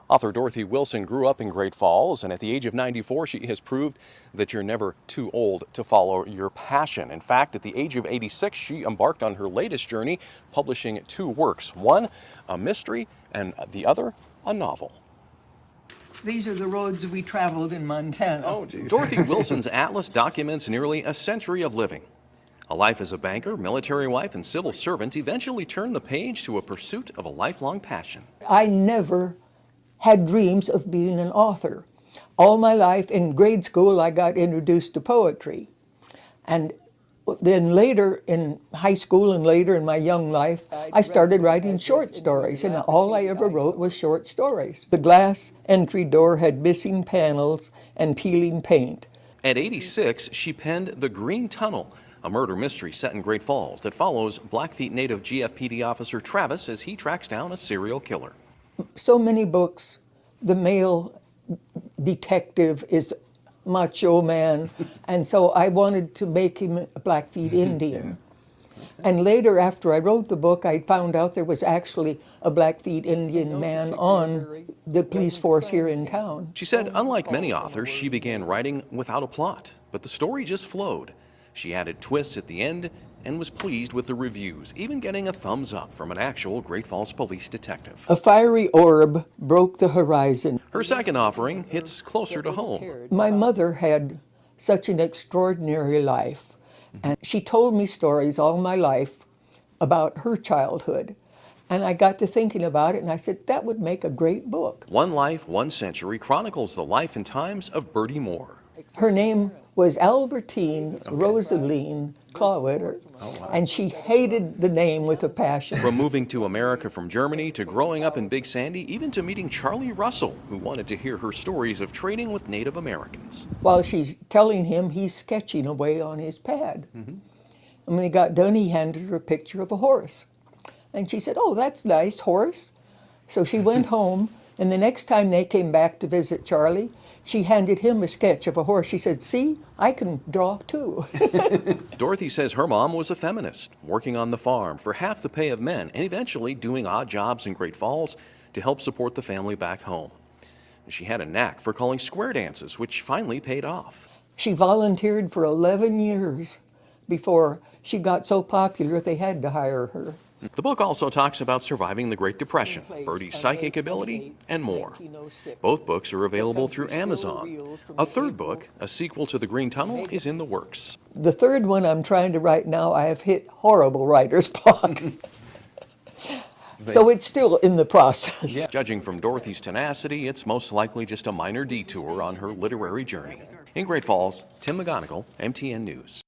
Author Dorothy Wilson grew up in Great Falls, and at the age of 94, she has proved that you're never too old to follow your passion. In fact, at the age of 86, she embarked on her latest journey, publishing two works, one a mystery and the other a novel. These are the roads we traveled in Montana. Oh, geez. Dorothy Wilson's atlas documents nearly a century of living. A life as a banker, military wife, and civil servant eventually turned the page to a pursuit of a lifelong passion. I never had dreams of being an author. All my life in grade school, I got introduced to poetry. And then later in high school and later in my young life, I started writing short stories, and all I ever wrote was short stories. The glass entry door had missing panels and peeling paint. At 86, she penned The Green Tunnel, a murder mystery set in Great Falls that follows Blackfeet Native GFPD officer Travis as he tracks down a serial killer. So many books, the male detective is macho man, and so I wanted to make him a Blackfeet Indian. And later, after I wrote the book, I found out there was actually a Blackfeet Indian man on the police force here in town. She said, unlike many authors, she began writing without a plot, but the story just flowed. She added twists at the end and was pleased with the reviews, even getting a thumbs up from an actual Great Falls police detective. A fiery orb broke the horizon. Her second offering hits closer to home. My mother had such an extraordinary life, and she told me stories all my life about her childhood. And I got to thinking about it, and I said, that would make a great book. One Life, One Century chronicles the life and times of Bertie Moore. Her name was Albertine Rosaline Clawitter, and she hated the name with a passion. From moving to America from Germany to growing up in Big Sandy, even to meeting Charlie Russell, who wanted to hear her stories of trading with Native Americans. While she's telling him, he's sketching away on his pad. And when he got done, he handed her a picture of a horse. And she said, oh, that's nice, horse. So she went home, and the next time they came back to visit Charlie, she handed him a sketch of a horse. She said, see, I can draw too. Dorothy says her mom was a feminist, working on the farm for half the pay of men and eventually doing odd jobs in Great Falls to help support the family back home. She had a knack for calling square dances, which finally paid off. She volunteered for 11 years before she got so popular they had to hire her. The book also talks about surviving the Great Depression, Bertie's psychic ability, and more. Both books are available through Amazon. A third book, a sequel to The Green Tunnel, is in the works. The third one I'm trying to write now, I have hit horrible writer's block. So it's still in the process. Yeah. Judging from Dorothy's tenacity, it's most likely just a minor detour on her literary journey. In Great Falls, Tim McGonigal, MTN News.